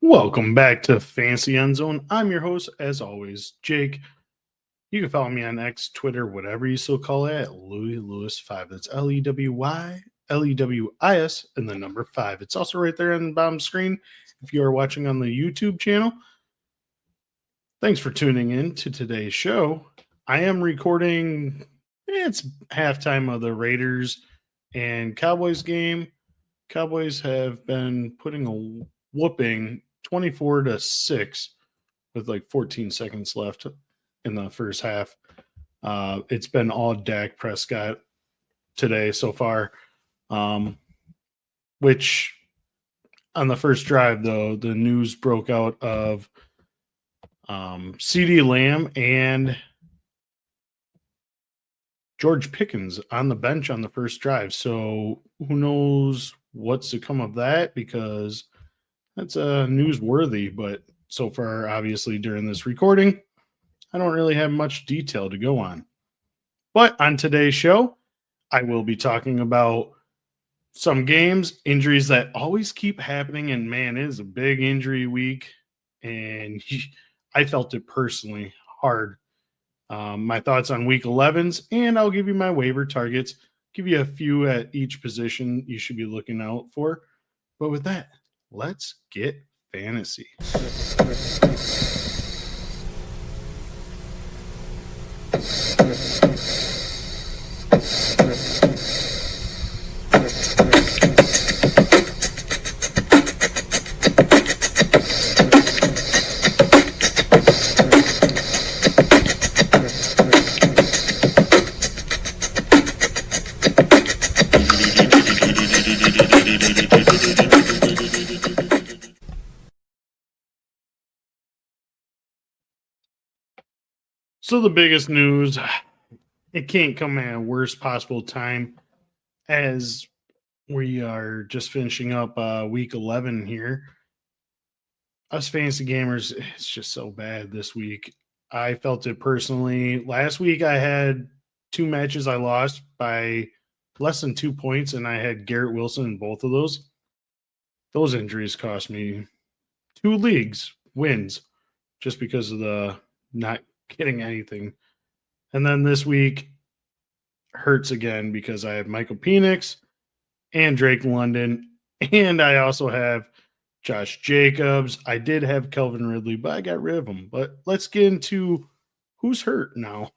Welcome back to Fantasy Endzone. I'm your host, as always, Jake. You can follow me on X, Twitter, whatever you still call it, at LewisLewis5. That's LEWIS, and the number 5. It's also right there on the bottom screen if you are watching on the YouTube channel. Thanks for tuning in to today's show. I am recording, it's halftime of the Raiders and Cowboys game. Cowboys have been putting a whooping 24-6 with like 14 seconds left in the first half. It's been all Dak Prescott today so far, which on the first drive, though, the news broke out of CeeDee Lamb and George Pickens on the bench on the first drive. So who knows what's to come of that, because that's newsworthy. But so far, obviously, during this recording, I don't really have much detail to go on. But on today's show, I will be talking about some games, injuries that always keep happening. And man, it is a big injury week. And I felt it personally hard. My thoughts on week 11s, and I'll give you my waiver targets, give you a few at each position you should be looking out for. But with that, let's get fantasy. So the biggest news, it can't come at a worst possible time as we are just finishing up week 11 here. Us fantasy gamers, it's just so bad this week. I felt it personally. Last week I had 2 matches I lost by less than 2 points, and I had Garrett Wilson in both of those. Those injuries cost me 2 leagues wins just because of the not getting anything. And then this week hurts again because I have Michael Penix and Drake London, and I also have Josh Jacobs. I did have Kelvin Ridley, but I got rid of him. But let's get into who's hurt now.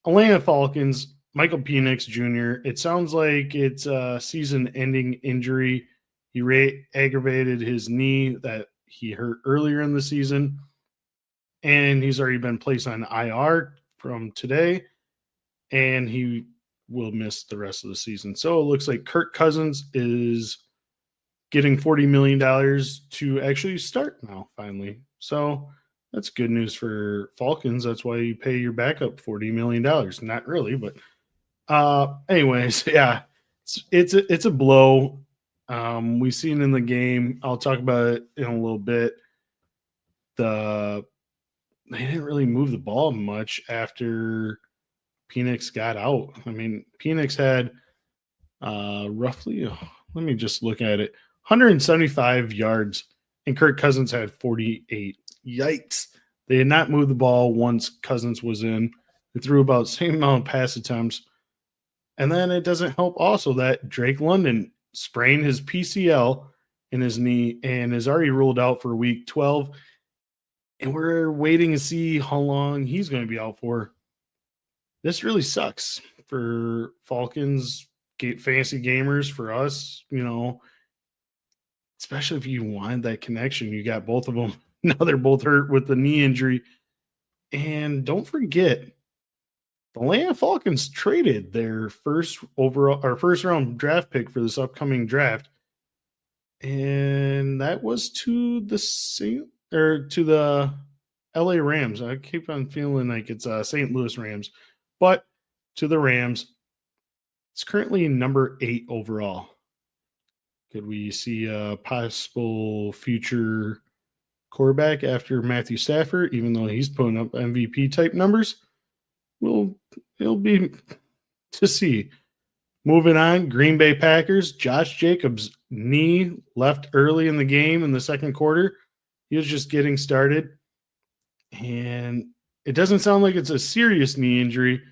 Atlanta Falcons, Michael Penix Jr. It sounds like it's a season-ending injury. He aggravated his knee that he hurt earlier in the season, and he's already been placed on IR from today, and he will miss the rest of the season. So it looks like Kirk Cousins is getting $40 million to actually start now, finally. So that's good news for Falcons. That's why you pay your backup $40 million. Not really, but anyways, yeah, it's a blow. We've seen in the game. I'll talk about it in a little bit. They didn't really move the ball much after Penix got out. I mean, Penix had roughly, let me just look at it, 175 yards, and Kirk Cousins had 48. Yikes. They did not move the ball once Cousins was in. They threw about the same amount of pass attempts. And then it doesn't help also that Drake London sprained his PCL in his knee and is already ruled out for week 12. And we're waiting to see how long he's going to be out for. This really sucks for Falcons, fantasy gamers, for us, especially if you wanted that connection. You got both of them. Now they're both hurt with the knee injury. And don't forget, the Atlanta Falcons traded their first round draft pick for this upcoming draft. And that was to the LA Rams. I keep on feeling like it's St. Louis Rams, but to the Rams. It's currently number 8 overall. Could we see a possible future quarterback after Matthew Stafford, even though he's putting up MVP type numbers? It'll be to see. Moving on, Green Bay Packers, Josh Jacobs knee left early in the game in the second quarter. He was just getting started. And it doesn't sound like it's a serious knee injury,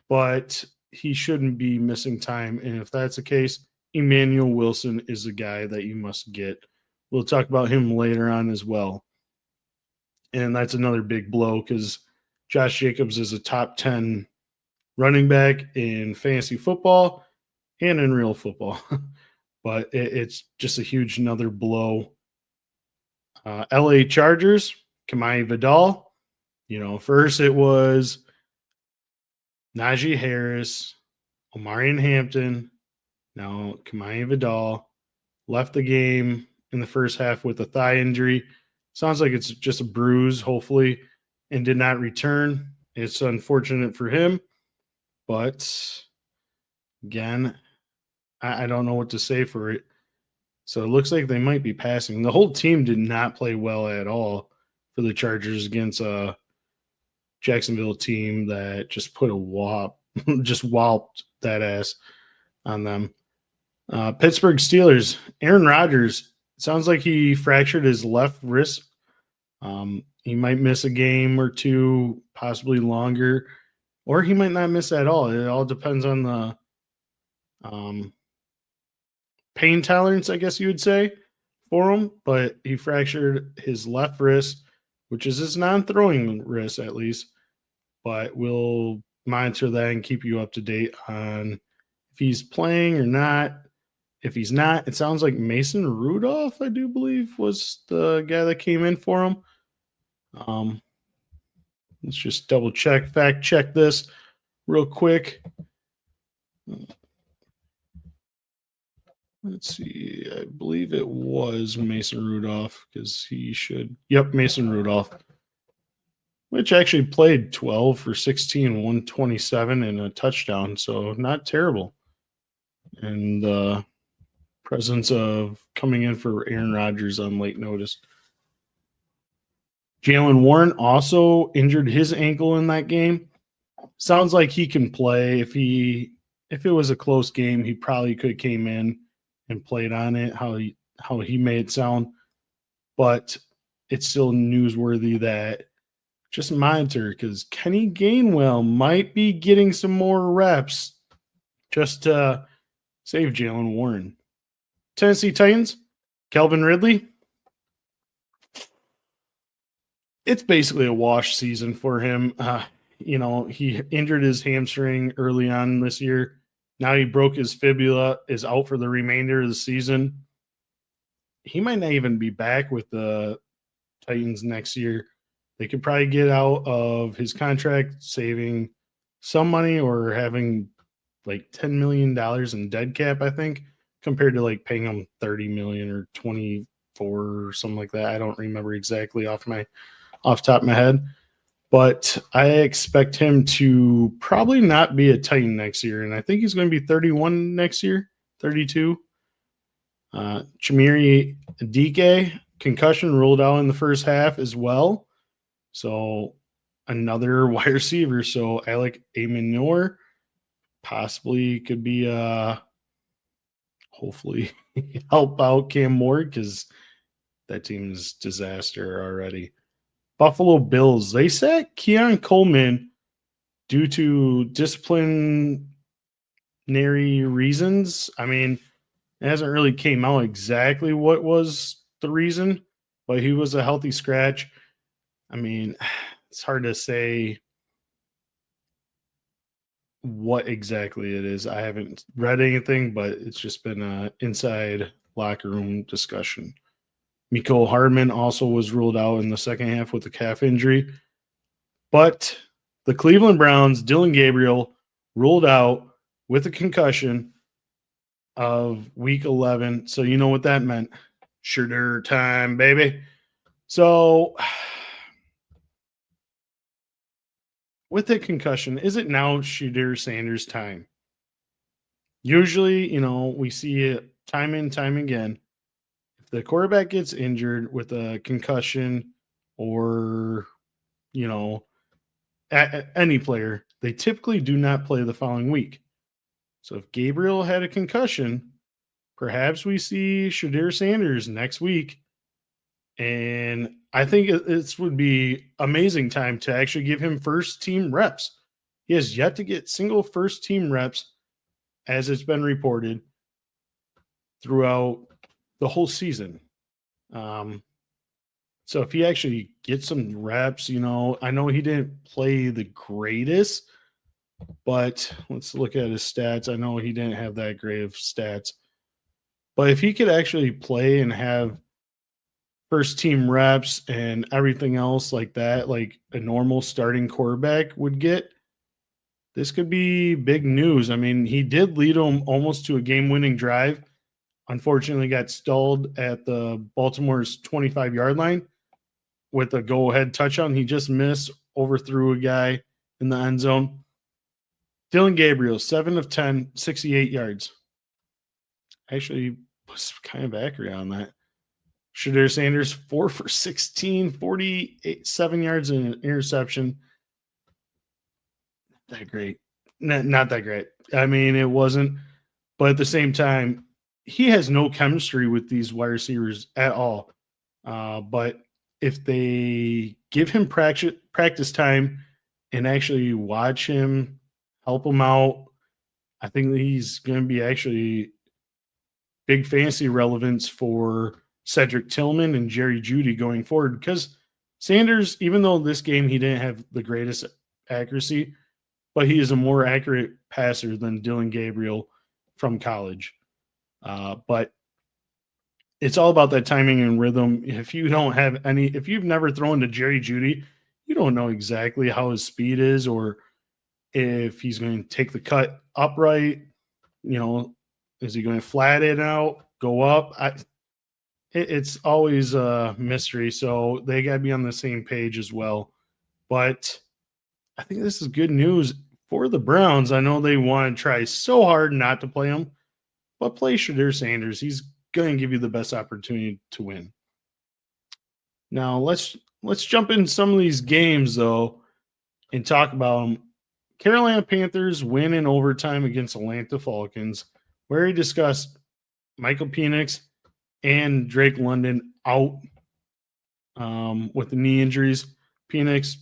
but he shouldn't be missing time. And if that's the case, Emmanuel Wilson is the guy that you must get. We'll talk about him later on as well. And that's another big blow because Josh Jacobs is a top 10 running back in fantasy football and in real football. But it's just a huge another blow. LA Chargers, Kimani Vidal. First it was Najee Harris, Omarion Hampton. Now Kimani Vidal left the game in the first half with a thigh injury. Sounds like it's just a bruise, hopefully, and did not return. It's unfortunate for him. But, again, I don't know what to say for it. So it looks like they might be passing. The whole team did not play well at all for the Chargers against a Jacksonville team that just put a just walloped that ass on them. Pittsburgh Steelers, Aaron Rodgers. Sounds like he fractured his left wrist. He might miss a game or two, possibly longer, or he might not miss at all. It all depends on the pain tolerance, I guess you would say, for him. But he fractured his left wrist, which is his non-throwing wrist at least. But we'll monitor that and keep you up to date on if he's playing or not. If he's not, it sounds like Mason Rudolph, I do believe, was the guy that came in for him. Let's just double check, fact check this real quick. Let's see. I believe it was Mason Rudolph because he should. Yep, Mason Rudolph, which actually played 12 for 16, 127 and a touchdown. So not terrible. And presence of coming in for Aaron Rodgers on late notice. Jaylen Warren also injured his ankle in that game. Sounds like he can play. If it was a close game, he probably could have came in and played on it, how he made it sound. But it's still newsworthy that just monitor because Kenny Gainwell might be getting some more reps just to save Jaylen Warren. Tennessee Titans, Calvin Ridley. It's basically a wash season for him. He injured his hamstring early on this year. Now he broke his fibula, is out for the remainder of the season. He might not even be back with the Titans next year. They could probably get out of his contract saving some money or having like $10 million in dead cap, I think, compared to like paying him $30 million or 24 or something like that. I don't remember exactly off the top of my head. But I expect him to probably not be a Titan next year. And I think he's going to be 31 next year, 32. Chimere Dike, concussion ruled out in the first half as well. So another wide receiver. So Alec Amenor possibly could be hopefully help out Cam Moore because that team is disaster already. Buffalo Bills, they sat Keon Coleman due to disciplinary reasons. I mean, it hasn't really came out exactly what was the reason, but he was a healthy scratch. I mean, it's hard to say what exactly it is. I haven't read anything, but it's just been an inside locker room discussion. Mecole Hardman also was ruled out in the second half with a calf injury. But the Cleveland Browns, Dylan Gabriel, ruled out with a concussion of week 11. So you know what that meant. Shedeur time, baby. So with the concussion, is it now Shedeur Sanders time? Usually, we see it time and time again. If the quarterback gets injured with a concussion or, any player, they typically do not play the following week. So if Gabriel had a concussion, perhaps we see Shedeur Sanders next week. And I think this would be amazing time to actually give him first team reps. He has yet to get single first team reps, as it's been reported, throughout the whole season. So if he actually gets some reps, I know he didn't play the greatest, but let's look at his stats. I know he didn't have that great of stats. But if he could actually play and have first team reps and everything else like that, like a normal starting quarterback would get, this could be big news. I mean, he did lead them almost to a game-winning drive. Unfortunately, got stalled at the Baltimore's 25-yard line with a go-ahead touchdown. He just missed, overthrew a guy in the end zone. Dillon Gabriel, 7 of 10, 68 yards. Actually, was kind of accurate on that. Shedeur Sanders, 4 for 16, 47 yards and an interception. Not that great. Not that great. I mean, it wasn't. But at the same time, he has no chemistry with these wide receivers at all. But if they give him practice time and actually watch him, help him out, I think that he's going to be actually big fantasy relevance for Cedric Tillman and Jerry Jeudy going forward. Because Sanders, even though this game he didn't have the greatest accuracy, but he is a more accurate passer than Dillon Gabriel from college. But it's all about that timing and rhythm. If you've never thrown to Jerry Jeudy, you don't know exactly how his speed is or if he's going to take the cut upright. Is he going to flat it out, go up? It's always a mystery. So they got to be on the same page as well. But I think this is good news for the Browns. I know they want to try so hard not to play him, but play Shedeur Sanders. He's going to give you the best opportunity to win. Now let's jump in some of these games though and talk about them. Carolina Panthers win in overtime against Atlanta Falcons. We already discussed Michael Penix and Drake London out with the knee injuries. Penix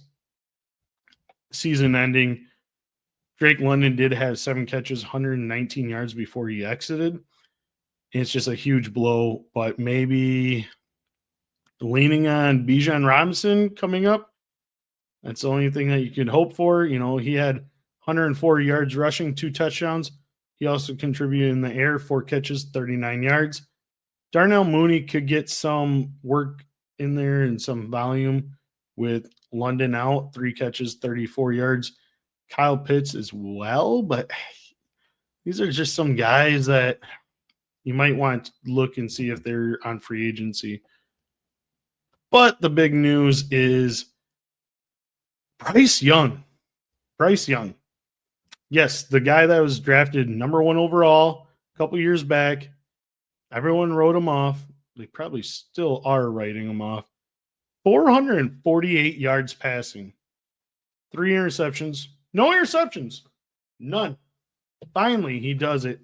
season ending. Drake London did have 7 catches, 119 yards before he exited. It's just a huge blow, but maybe leaning on Bijan Robinson coming up. That's the only thing that you could hope for. He had 104 yards rushing, 2 touchdowns. He also contributed in the air, 4 catches, 39 yards. Darnell Mooney could get some work in there and some volume with London out, 3 catches, 34 yards. Kyle Pitts as well, but these are just some guys that you might want to look and see if they're on free agency. But the big news is Bryce Young. Bryce Young. Yes, the guy that was drafted number 1 overall a couple years back. Everyone wrote him off. They probably still are writing him off. 448 yards passing. 3 interceptions. No interceptions. None. Finally, he does it.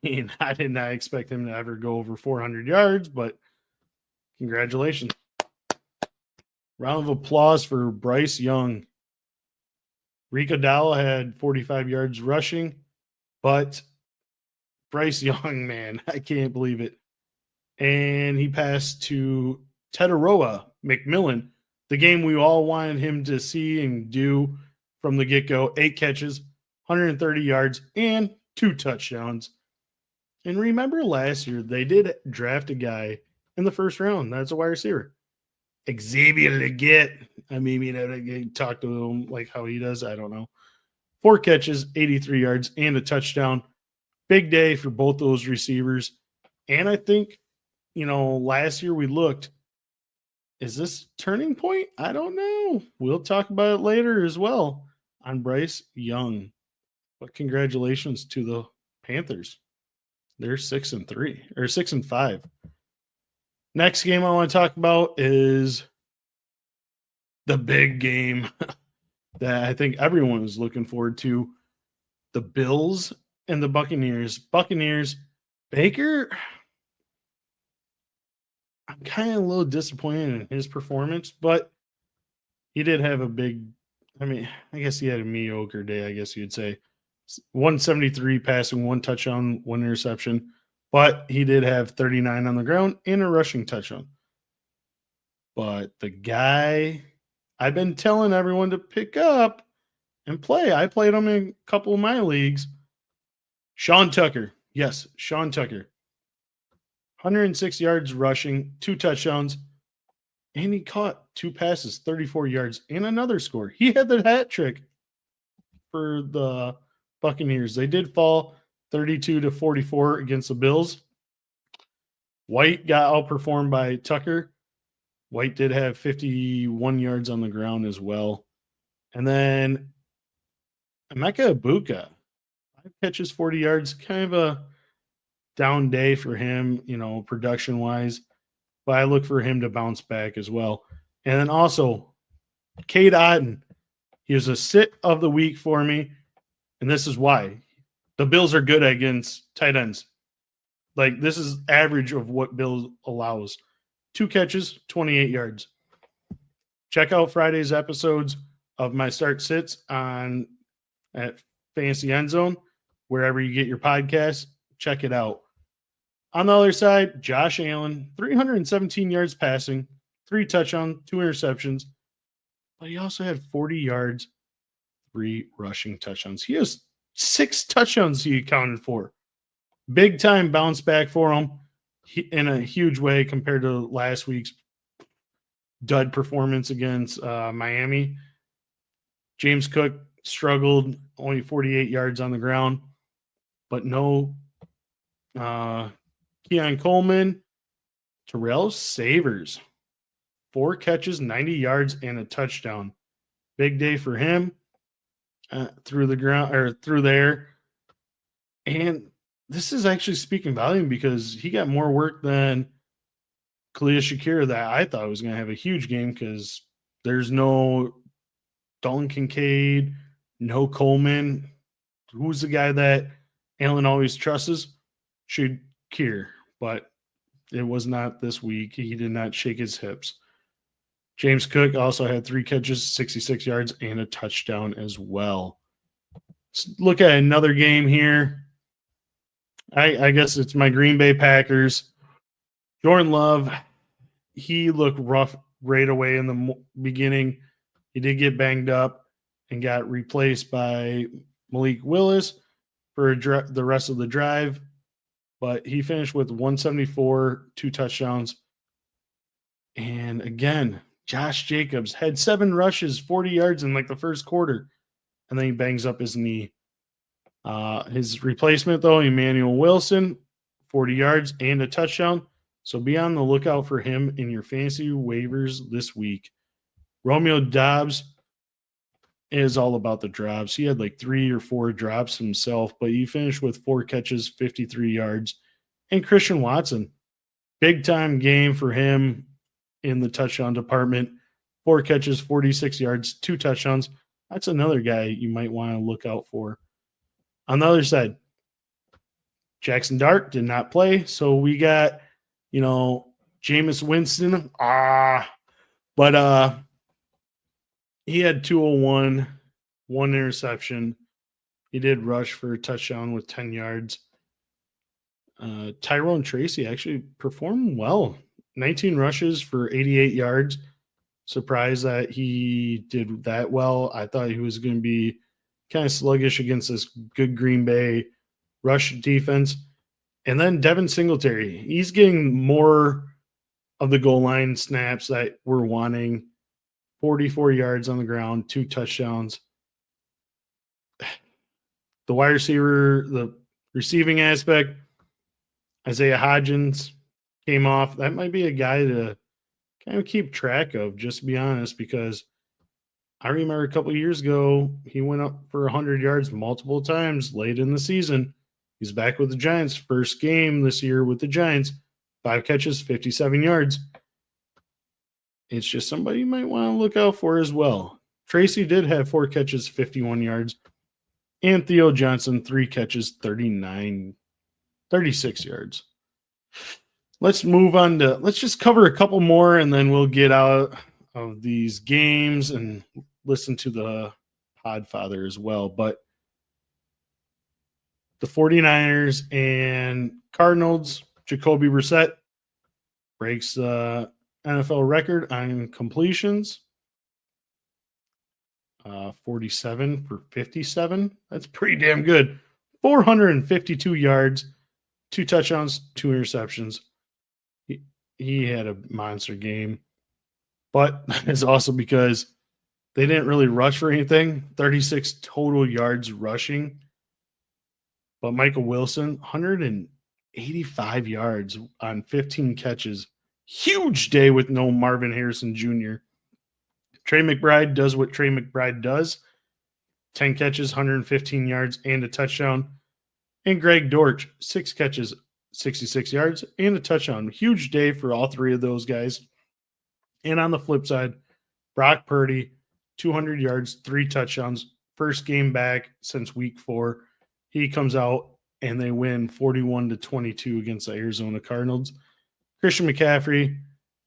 And I did not expect him to ever go over 400 yards, but congratulations. Round of applause for Bryce Young. Rico Dowell had 45 yards rushing, but Bryce Young, man, I can't believe it. And he passed to Teteroa McMillan, the game we all wanted him to see and do from the get-go. 8 catches, 130 yards, and 2 touchdowns. And remember last year, they did draft a guy in the first round. That's a wide receiver. Xavier Leggett. I mean, talk to him like how he does. I don't know. 4 catches, 83 yards, and a touchdown. Big day for both those receivers. And I think, last year we looked, is this turning point? I don't know. We'll talk about it later as well on Bryce Young. But congratulations to the Panthers. They're 6-3 or 6-5. Next game I want to talk about is the big game that I think everyone is looking forward to. The Bills and the Buccaneers. Baker, I'm kind of a little disappointed in his performance, but he did have a big, I guess he had a mediocre day, I guess you'd say. 173 passing, 1 touchdown, 1 interception, but he did have 39 on the ground and a rushing touchdown. But the guy I've been telling everyone to pick up and play. I played him in a couple of my leagues. Sean Tucker. Yes, Sean Tucker. 106 yards rushing, 2 touchdowns, and he caught 2 passes, 34 yards, and another score. He had the hat trick for the Buccaneers. They did fall 32-44 against the Bills. White got outperformed by Tucker. White did have 51 yards on the ground as well. And then Emeka Egbuka, 5 catches, 40 yards, kind of a down day for him, production-wise. But I look for him to bounce back as well. And then also, Cade Otton. He was a sit of the week for me, and this is why. The Bills are good against tight ends. Like, this is average of what Bills allows. 2 catches, 28 yards. Check out Friday's episodes of my start sits at Fantasy Endzone, wherever you get your podcasts. Check it out. On the other side, Josh Allen, 317 yards passing, 3 touchdowns, 2 interceptions, but he also had 40 yards, 3 rushing touchdowns. He has 6 touchdowns he accounted for. Big time bounce back for him in a huge way compared to last week's dud performance against Miami. James Cook struggled, only 48 yards on the ground, but no Keon Coleman. Terrell Savers, 4 catches, 90 yards, and a touchdown. Big day for him through the air. And this is actually speaking volume because he got more work than Khalil Shakir that I thought was going to have a huge game because there's no Dalton Kincaid, no Coleman. Who's the guy that Allen always trusts? Shakir, but it was not this week. He did not shake his hips. James Cook also had 3 catches, 66 yards, and a touchdown as well. Let's look at another game here. I guess it's my Green Bay Packers. Jordan Love, he looked rough right away in the beginning. He did get banged up and got replaced by Malik Willis for the rest of the drive. But he finished with 174, 2 touchdowns. And again, Josh Jacobs had 7 rushes, 40 yards in the first quarter. And then he bangs up his knee. His replacement, though, Emmanuel Wilson, 40 yards and a touchdown. So be on the lookout for him in your fantasy waivers this week. Romeo Doubs is all about the drops. He had 3 or 4 drops himself, but he finished with 4 catches, 53 yards. And Christian Watson, big-time game for him in the touchdown department. 4 catches, 46 yards, 2 touchdowns. That's another guy you might want to look out for. On the other side, Jackson Dart did not play, so we got, Jameis Winston. But he had 201, 1 interception. He did rush for a touchdown with 10 yards. Tyrone Tracy actually performed well. 19 rushes for 88 yards. Surprised that he did that well. I thought he was going to be kind of sluggish against this good Green Bay rush defense. And then Devin Singletary, he's getting more of the goal line snaps that we're wanting. 44 yards on the ground, 2 touchdowns. The wide receiver, the receiving aspect, Isaiah Hodgins came off. That might be a guy to kind of keep track of, just to be honest, because I remember a couple of years ago, he went up for 100 yards multiple times late in the season. He's back with the Giants. First game this year with the Giants. 5 catches, 57 yards. It's just somebody you might want to look out for as well. Tracy did have 4 catches, 51 yards. And Theo Johnson, 3 catches, 36 yards. Let's move on to, let's just cover a couple more and then we'll get out of these games and listen to the Podfather as well. But the 49ers and Cardinals, Jacoby Brissett breaks the NFL record on completions. 47 for 57. That's pretty damn good. 452 yards, 2 touchdowns, 2 interceptions. He had a monster game. But it's also because they didn't really rush for anything. 36 total yards rushing. But Michael Wilson, 185 yards on 15 catches. Huge day with no Marvin Harrison Jr. Trey McBride does what Trey McBride does. 10 catches, 115 yards, and a touchdown. And Greg Dortch, 6 catches, 66 yards, and a touchdown. Huge day for all 3 of those guys. And on the flip side, Brock Purdy, 200 yards, 3 touchdowns. First game back since week 4. He comes out and they win 41-22 against the Arizona Cardinals. Christian McCaffrey,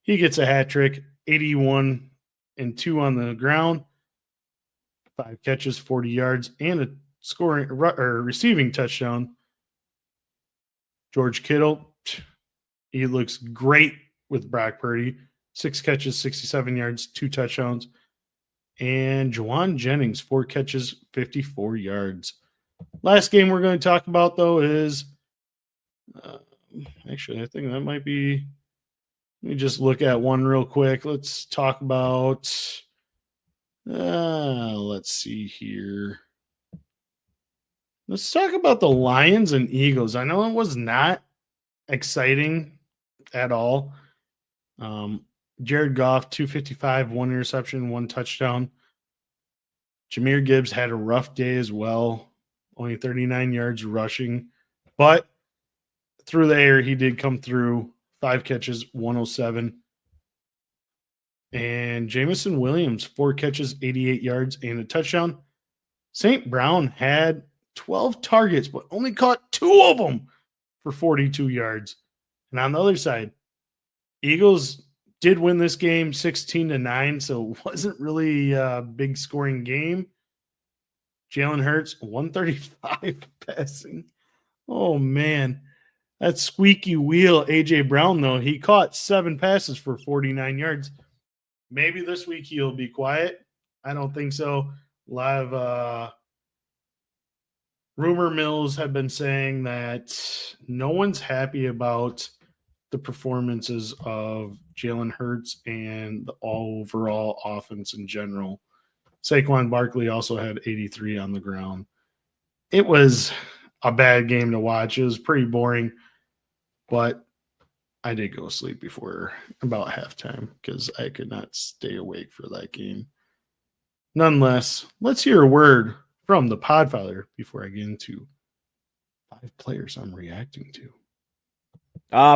he gets a hat trick, 81 and 2 on the ground, 5 catches, 40 yards, and a scoring or receiving touchdown. George Kittle, he looks great with Brock Purdy, 6 catches, 67 yards, 2 touchdowns. And Juwan Jennings, 4 catches, 54 yards. Last game we're going to talk about, though, is actually, I think that might be. Let me just look at one real quick. Let's talk about. Let's see here. Let's talk about the Lions and Eagles. I know it was not exciting at all. Jared Goff, 255, 1 interception, 1 touchdown. Jahmyr Gibbs had a rough day as well. Only 39 yards rushing. But through the air, he did come through. 5 catches, 107. And Jamison Williams, 4 catches, 88 yards, and a touchdown. St. Brown had 12 targets, but only caught 2 of them for 42 yards. And on the other side, Eagles did win this game 16-9, so it wasn't really a big scoring game. Jalen Hurts, 135 passing. Oh, man. That squeaky wheel, A.J. Brown, though, he caught 7 passes for 49 yards. Maybe this week he'll be quiet. I don't think so. A lot of rumor mills have been saying that no one's happy about the performances of Jalen Hurts and the overall offense in general. Saquon Barkley also had 83 on the ground. It was a bad game to watch. It was pretty boring, but I did go to sleep before about halftime because I could not stay awake for that game. Nonetheless, let's hear a word from the Podfather before I get into 5 players I'm reacting to.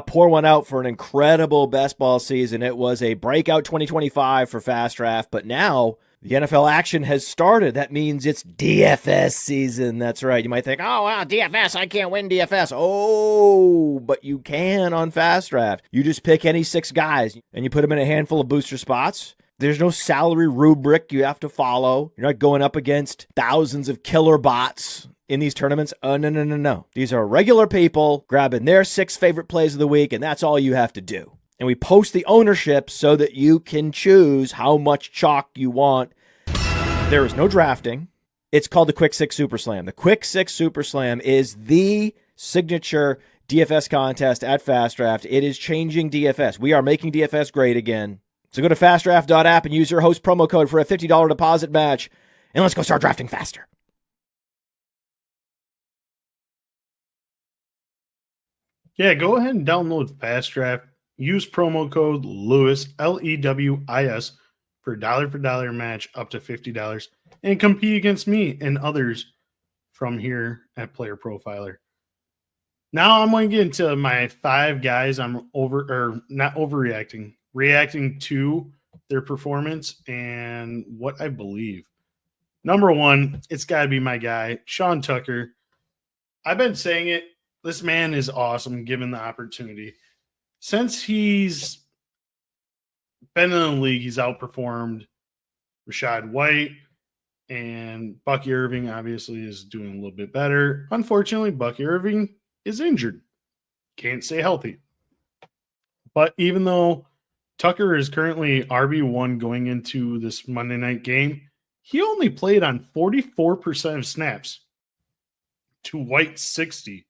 Pour one out for an incredible best ball season. It was a breakout 2025 for Fast Draft, but now the NFL action has started. That means it's DFS season. That's right. You might think, oh, wow, DFS, I can't win DFS. Oh, but you can on Fast Draft. You just pick any 6 guys, and you put them in a handful of booster spots. There's no salary rubric you have to follow. You're not going up against thousands of killer bots in these tournaments. Oh, no. These are regular people grabbing their 6 favorite plays of the week, and that's all you have to do. And we post the ownership so that you can choose how much chalk you want. There is no drafting. It's called the Quick 6 Super Slam. The Quick 6 Super Slam is the signature DFS contest at Fast Draft. It is changing DFS. We are making DFS great again. So go to fastdraft.app and use your host promo code for a $50 deposit match. And let's go start drafting faster. Yeah, go ahead and download Fast Draft. Use promo code Lewis, Lewis, for $1 match up to $50 and compete against me and others from here at Player Profiler. Now I'm going to get into my 5 guys I'm reacting to their performance and what I believe. Number one, it's got to be my guy, Sean Tucker. I've been saying it. This man is awesome given the opportunity. Since he's been in the league, he's outperformed Rachaad White, and Bucky Irving obviously is doing a little bit better. Unfortunately, Bucky Irving is injured. Can't stay healthy. But even though Tucker is currently RB1 going into this Monday night game, he only played on 44% of snaps to White's 60.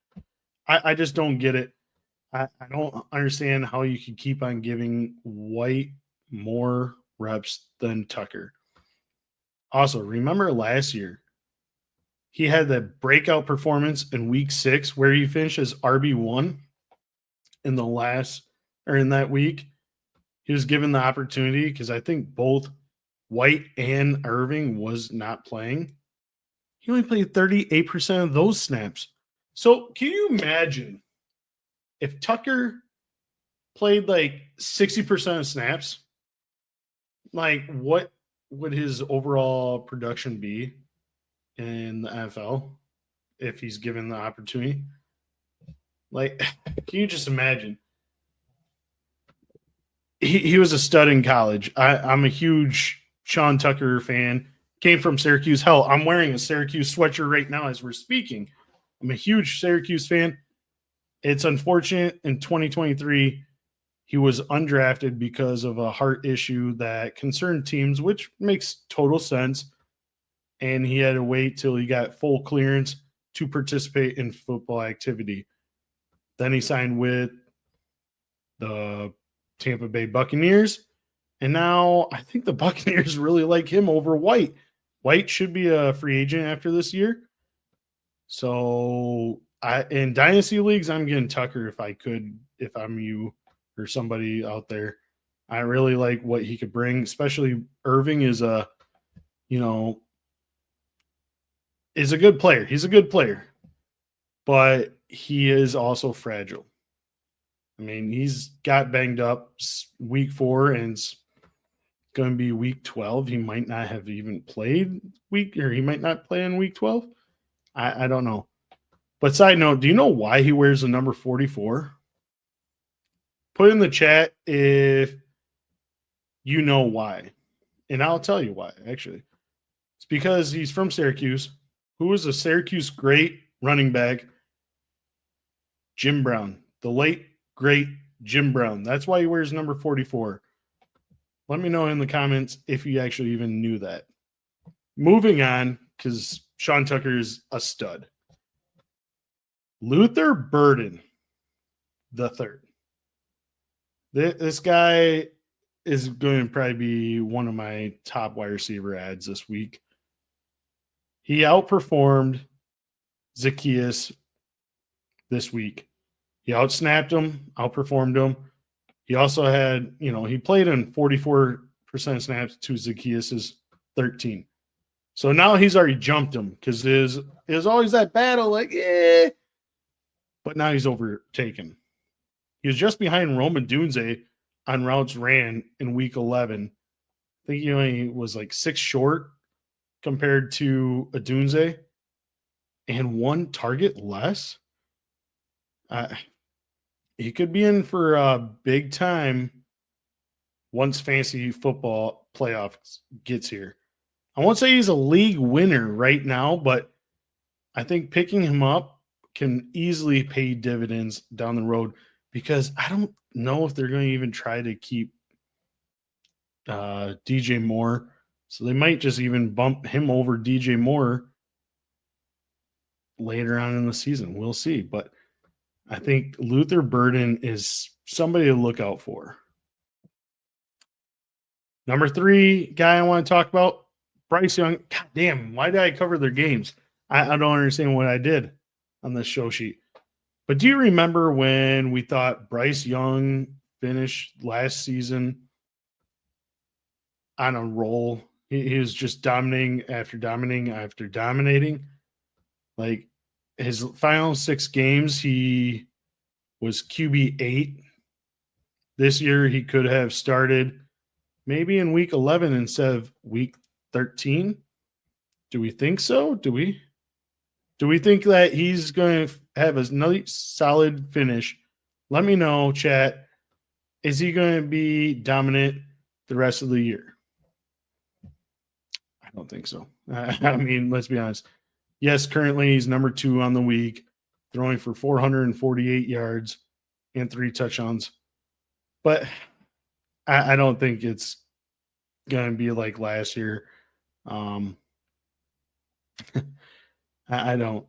I just don't get it. I don't understand how you can keep on giving White more reps than Tucker. Also, remember last year, he had that breakout performance in week 6 where he finished as RB1 in that week. He was given the opportunity because I think both White and Irving was not playing. He only played 38% of those snaps. So can you imagine if Tucker played like 60% of snaps? Like, what would his overall production be in the NFL if he's given the opportunity? Like, can you just imagine? He was a stud in college. I'm a huge Sean Tucker fan. Came from Syracuse. Hell, I'm wearing a Syracuse sweatshirt right now as we're speaking. I'm a huge Syracuse fan. It's unfortunate in 2023 he was undrafted because of a heart issue that concerned teams, which makes total sense. And he had to wait till he got full clearance to participate in football activity. Then he signed with the Tampa Bay Buccaneers. And now I think the Buccaneers really like him over White. White should be a free agent after this year. So in Dynasty leagues, I'm getting Tucker if I could, if I'm you or somebody out there. I really like what he could bring, especially Irving is a good player. He's a good player, but he is also fragile. I mean, he's got banged up week 4 and it's going to be week 12. He might not have even played he might not play in week 12. I don't know. But side note, do you know why he wears the number 44? Put in the chat if you know why. And I'll tell you why, actually. It's because he's from Syracuse. Who was a Syracuse great running back? Jim Brown. The late, great Jim Brown. That's why he wears number 44. Let me know in the comments if you actually even knew that. Moving on, because Sean Tucker is a stud. Luther Burden the third. This guy is going to probably be one of my top wide receiver ads this week. He outperformed Zacchaeus this week. He outsnapped him, outperformed him. He also had, he played in 44% snaps to Zacchaeus' 13. So now he's already jumped him because there's always that battle, but now he's overtaken. He was just behind Roman Dunze on routes ran in week 11. I think he only was like 6 short compared to a Dunze and 1 target less. He could be in for a big time once fantasy football playoffs gets here. I won't say he's a league winner right now, but I think picking him up can easily pay dividends down the road because I don't know if they're going to even try to keep DJ Moore. So they might just even bump him over DJ Moore later on in the season. We'll see. But I think Luther Burden is somebody to look out for. Number 3 guy I want to talk about, Bryce Young. God damn, why did I cover their games? I don't understand what I did on this show sheet. But do you remember when we thought Bryce Young finished last season on a roll? He was just dominating after dominating after dominating. Like his final 6 games, he was QB 8. This year, he could have started maybe in week 11 instead of week 13. Do we think so? Do we think that he's going to have a nice solid finish? Let me know, chat. Is he going to be dominant the rest of the year? I don't think so. I mean, let's be honest. Yes, currently he's number 2 on the week, throwing for 448 yards and 3 touchdowns. But I don't think it's going to be like last year. I don't.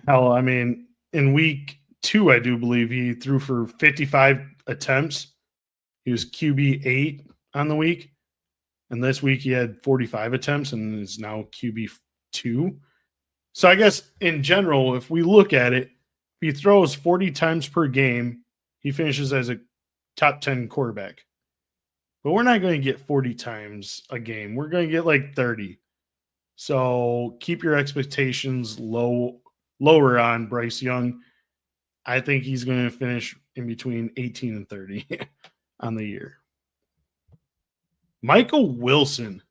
Hell, I mean, in week 2, I do believe he threw for 55 attempts. He was QB 8 on the week. And this week he had 45 attempts and is now QB 2. So I guess in general, if we look at it, if he throws 40 times per game, he finishes as a top 10 quarterback. But we're not going to get 40 times a game. We're going to get like 30. So keep your expectations lower on Bryce Young. I think he's going to finish in between 18 and 30 on the year. Michael Wilson.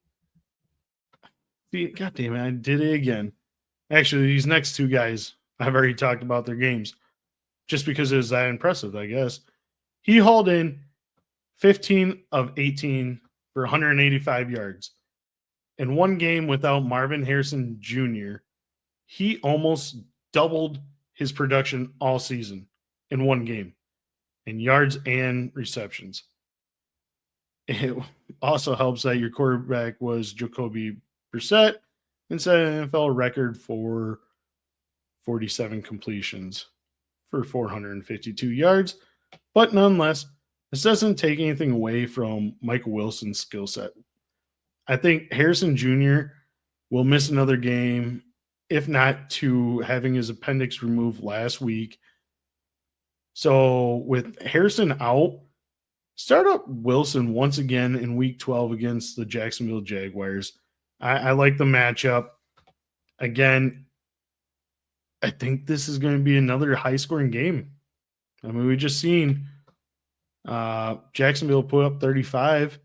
See, God damn it, I did it again. Actually, these next 2 guys, I've already talked about their games just because it was that impressive, I guess. He hauled in 15 of 18 for 185 yards. In one game without Marvin Harrison Jr., he almost doubled his production all season in one game in yards and receptions. It also helps that your quarterback was Jacoby Brissett and set an NFL record for 47 completions for 452 yards. But nonetheless, this doesn't take anything away from Michael Wilson's skill set. I think Harrison Jr. will miss another game, if not 2, having his appendix removed last week. So with Harrison out, start up Wilson once again in week 12 against the Jacksonville Jaguars. I like the matchup. Again, I think this is going to be another high-scoring game. I mean, we just seen Jacksonville put up 35.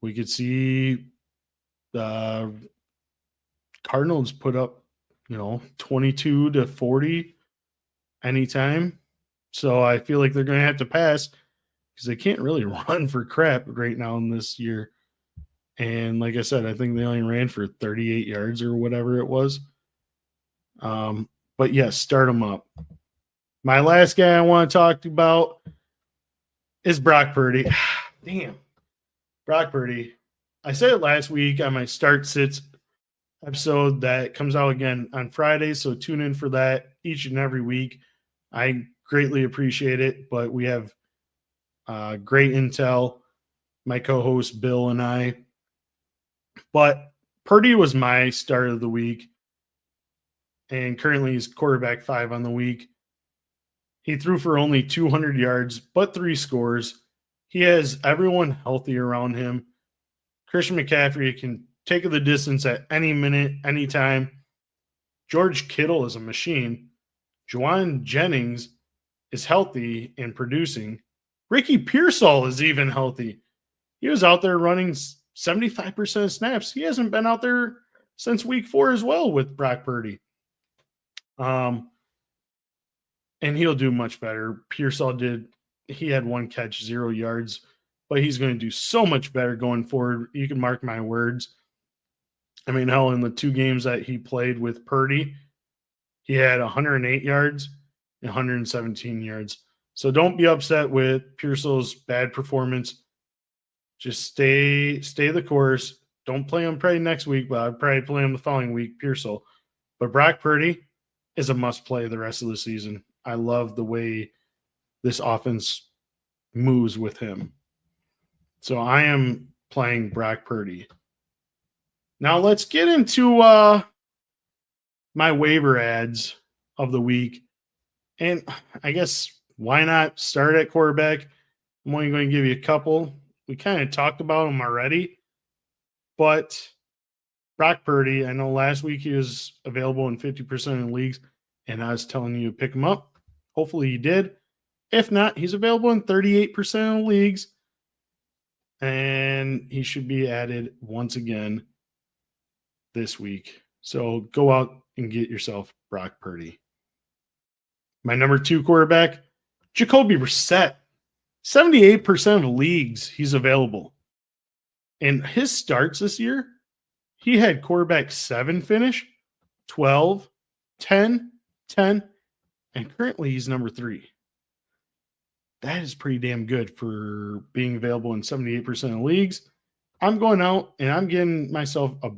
We could see the Cardinals put up, 22 to 40 anytime. So I feel like they're going to have to pass because they can't really run for crap right now in this year. And like I said, I think they only ran for 38 yards or whatever it was. But yes, start them up. My last guy I want to talk about is Brock Purdy. Damn. Brock Purdy. I said it last week on my Start Sits episode that comes out again on Friday, so tune in for that each and every week. I greatly appreciate it, but we have great intel, my co-host Bill and I. But Purdy was my start of the week, and currently he's quarterback 5 on the week. He threw for only 200 yards, but 3 scores. He has everyone healthy around him. Christian McCaffrey can take the distance at any minute, anytime. George Kittle is a machine. Juwan Jennings is healthy and producing. Ricky Pearsall is even healthy. He was out there running 75% of snaps. He hasn't been out there since week 4 as well with Brock Purdy. And he'll do much better. Pearsall he had 1 catch, 0 yards, but he's going to do so much better going forward. You can mark my words. I mean, hell, in the 2 games that he played with Purdy, he had 108 yards and 117 yards. So don't be upset with Pearsall's bad performance. Just stay the course. Don't play him probably next week, but I'd probably play him the following week, Pearsall. But Brock Purdy is a must-play the rest of the season. I love the way this offense moves with him. So I am playing Brock Purdy. Now let's get into my waiver ads of the week. And I guess why not start at quarterback? I'm only going to give you a couple. We kind of talked about him already. But Brock Purdy, I know last week he was available in 50% of leagues, and I was telling you to pick him up. Hopefully you did. If not, he's available in 38% of leagues, and he should be added once again this week. So go out and get yourself Brock Purdy. My number 2 quarterback, Jacoby Brissett. 78% of leagues he's available. And his starts this year, he had quarterback 7 finish, 12, 10, 10, and currently he's number 3. That is pretty damn good for being available in 78% of leagues. I'm going out and I'm getting myself a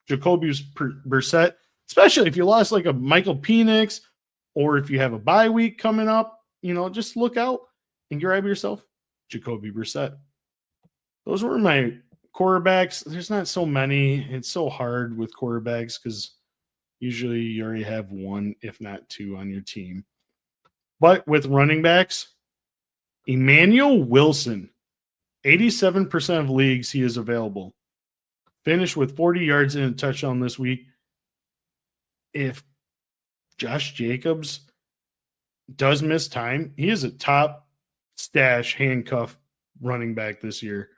Jacoby Brissett, especially if you lost like a Michael Penix or if you have a bye week coming up, just look out and grab yourself Jacoby Brissett. Those were my quarterbacks. There's not so many. It's so hard with quarterbacks because usually you already have 1, if not 2 on your team. But with running backs, Emmanuel Wilson, 87% of leagues he is available. Finished with 40 yards and a touchdown this week. If Josh Jacobs does miss time, he is a top stash handcuff running back this year.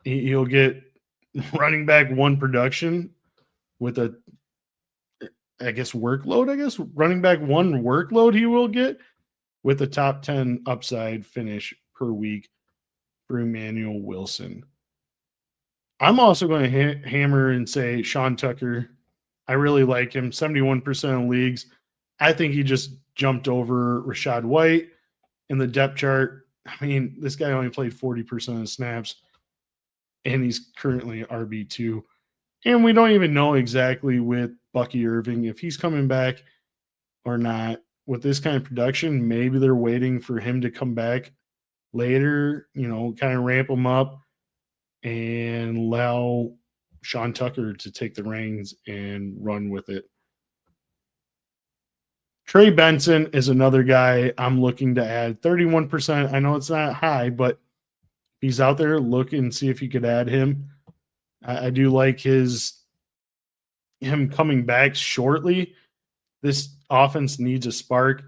He'll get running back 1 production with a, workload. Running back 1 workload he will get with a top 10 upside finish per week for Emmanuel Wilson. I'm also going to hammer and say Sean Tucker. I really like him. 71% of leagues. I think he just jumped over Rachaad White in the depth chart. I mean, this guy only played 40% of snaps, and he's currently RB2. And we don't even know exactly with Bucky Irving if he's coming back or not. With this kind of production, maybe they're waiting for him to come back later, kind of ramp him up and allow Sean Tucker to take the reins and run with it. Trey Benson is another guy I'm looking to add. 31%. I know it's not high, but he's out there. Look and see if you could add him. I do like him coming back shortly. This offense needs a spark.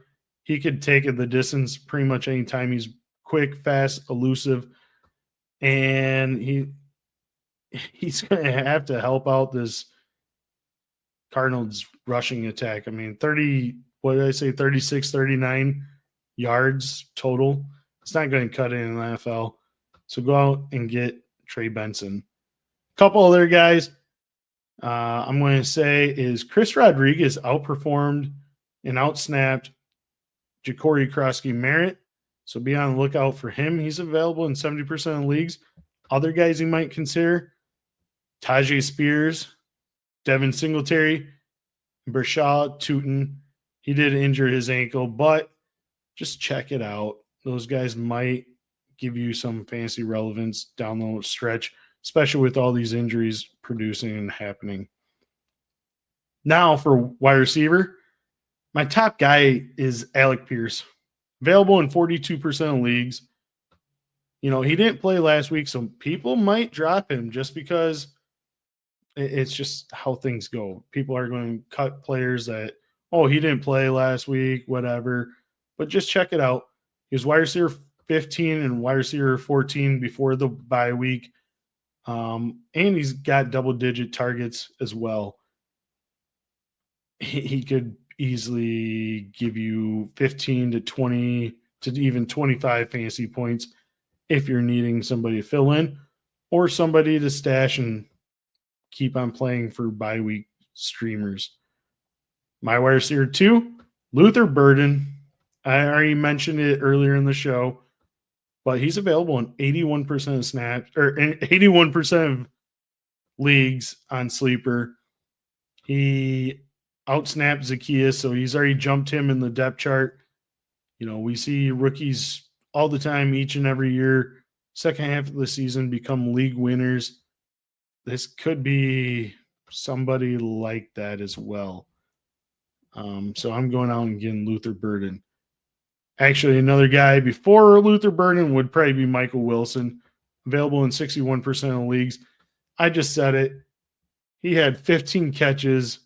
He could take it the distance pretty much anytime. He's quick, fast, elusive, and he's going to have to help out this Cardinals rushing attack. I mean, 36, 39 yards total. It's not going to cut it in the NFL. So go out and get Trey Benson. A couple other guys I'm going to say is Chris Rodriguez outperformed and outsnapped Ja'Cory Krosky-Merritt. So be on the lookout for him. He's available in 70% of leagues. Other guys you might consider, Tajay Spears, Devin Singletary, Bershaw Tootin. He did injure his ankle, but just check it out. Those guys might give you some fantasy relevance down the stretch, especially with all these injuries producing and happening. Now for wide receiver, my top guy is Alec Pierce, available in 42% of leagues. He didn't play last week, so people might drop him just because it's just how things go. People are going to cut players that, he didn't play last week, whatever. But just check it out. He was wide receiver 15 and wide receiver 14 before the bye week. And he's got double-digit targets as well. He could easily give you 15 to 20 to even 25 fantasy points if you're needing somebody to fill in or somebody to stash and keep on playing for bye week streamers. My wide receiver 2, Luther Burden. I already mentioned it earlier in the show, but he's available in 81% of snaps or 81% of leagues on Sleeper. He outsnapped Zacchaeus, so he's already jumped him in the depth chart. We see rookies all the time, each and every year, second half of the season, become league winners. This could be somebody like that as well. So I'm going out and getting Luther Burden. Actually, another guy before Luther Burden would probably be Michael Wilson, available in 61% of leagues. I just said it. He had 15 catches,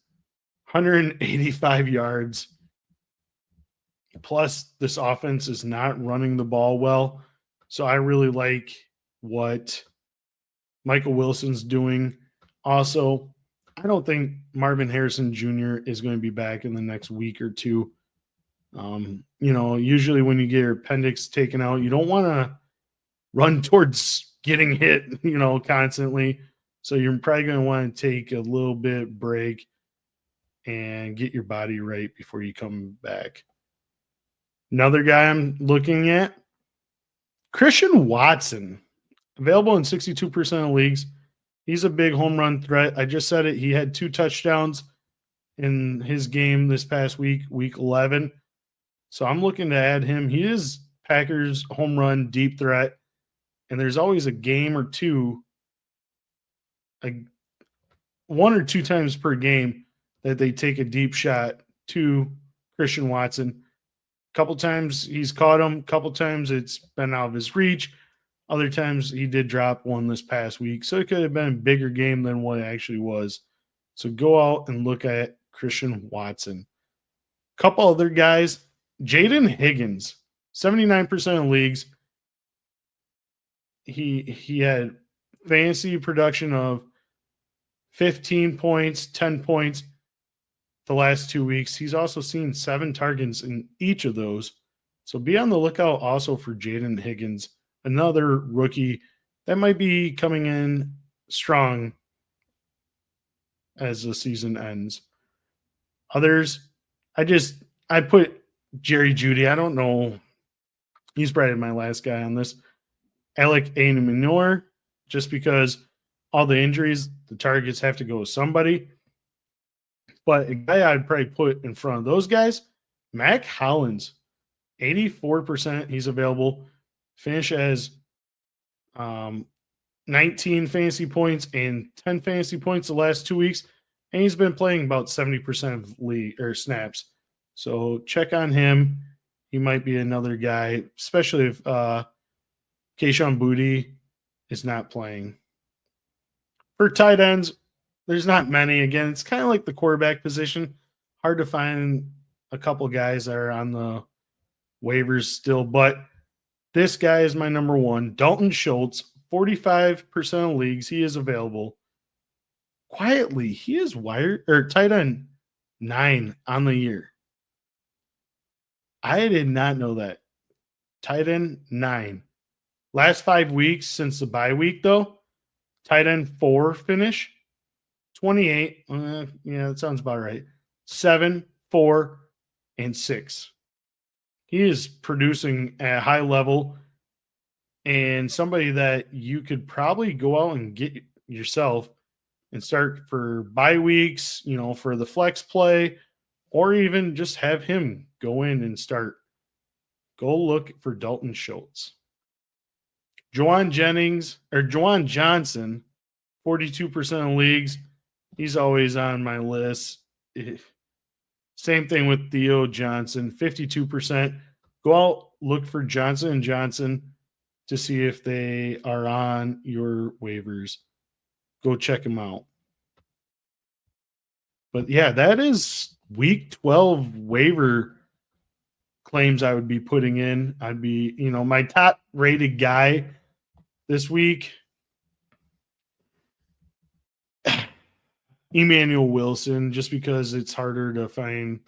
185 yards. Plus, this offense is not running the ball well. So I really like what Michael Wilson's doing. Also, I don't think Marvin Harrison Jr. is going to be back in the next week or two. Usually when you get your appendix taken out, you don't want to run towards getting hit, constantly. So you're probably going to want to take a little bit break and get your body right before you come back. Another guy I'm looking at, Christian Watson, available in 62% of leagues. He's a big home run threat. I just said it. He had 2 touchdowns in his game this past week, week 11. So I'm looking to add him. He is Packers home run deep threat. And there's always a game or two, 1 or 2 times per game, that they take a deep shot to Christian Watson. A couple times he's caught him. A couple times it's been out of his reach. Other times he did drop one this past week. So it could have been a bigger game than what it actually was. So go out and look at Christian Watson. A couple other guys. Jaden Higgins, 79% of leagues. He had fantasy production of 15 points, 10 points the last 2 weeks. He's also seen 7 targets in each of those. So be on the lookout also for Jaden Higgins, another rookie that might be coming in strong as the season ends. Others, I put Jerry Jeudy. I don't know. He's probably my last guy on this. Alec Manor, just because all the injuries, the targets have to go with somebody. But a guy I'd probably put in front of those guys, Mac Hollins, 84%. He's available. Finish as 19 fantasy points and 10 fantasy points the last 2 weeks. And he's been playing about 70% of league or snaps. So check on him. He might be another guy, especially if Kayshon Boutte is not playing. For tight ends, there's not many. Again, it's kind of like the quarterback position. Hard to find a couple guys that are on the waivers still, but this guy is my number one. Dalton Schultz, 45% of leagues. He is available. Quietly, he is tight end 9 on the year. I did not know that. Tight end 9. Last 5 weeks since the bye week, though, tight end 4 finish. 28. Yeah, that sounds about right. 7, 4, and 6. He is producing at a high level, and somebody that you could probably go out and get yourself and start for bye weeks, for the flex play, or even just have him go in and start. Go look for Dalton Schultz. Juwan Johnson, 42% of leagues. He's always on my list. Same thing with Theo Johnson, 52%. Go out, look for Johnson & Johnson to see if they are on your waivers. Go check them out. But yeah, that is week 12 waiver claims I would be putting in. I'd be, my top rated guy this week, Emmanuel Wilson, just because it's harder to find.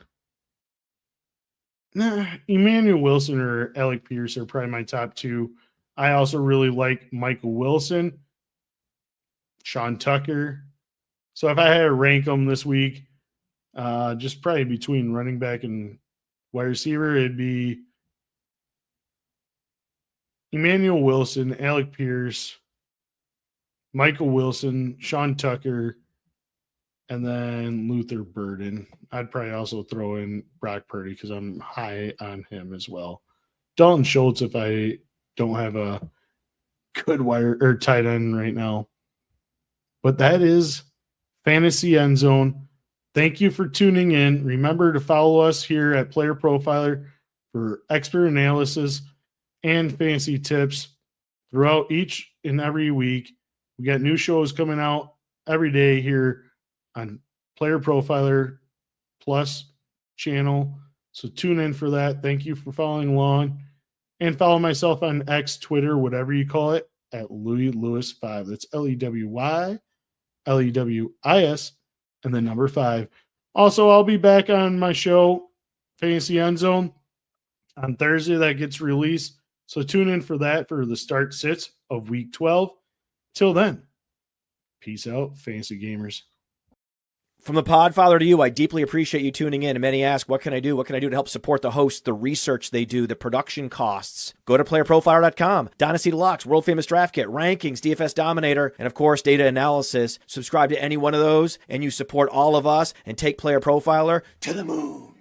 Emmanuel Wilson or Alec Pierce are probably my top 2. I also really like Michael Wilson, Sean Tucker. So if I had to rank them this week, just probably between running back and wide receiver, it'd be Emmanuel Wilson, Alec Pierce, Michael Wilson, Sean Tucker, and then Luther Burden. I'd probably also throw in Brock Purdy because I'm high on him as well. Dalton Schultz if I don't have a good wire or tight end right now. But that is Fantasy Endzone. Thank you for tuning in. Remember to follow us here at Player Profiler for expert analysis and fantasy tips throughout each and every week. We got new shows coming out every day here on Player Profiler Plus channel. So tune in for that. Thank you for following along. And follow myself on X, Twitter, whatever you call it, at Louis Lewis 5. That's LEWY, LEWIS and the number 5. Also, I'll be back on my show, Fantasy Endzone, on Thursday. That gets released. So tune in for that for the start sits of week 12. Till then, peace out, fantasy gamers. From the Podfather to you, I deeply appreciate you tuning in. And many ask, what can I do? What can I do to help support the hosts, the research they do, the production costs? Go to playerprofiler.com, Dynasty Deluxe, World Famous Draft Kit, Rankings, DFS Dominator, and of course, data analysis. Subscribe to any one of those, and you support all of us and take Player Profiler to the moon.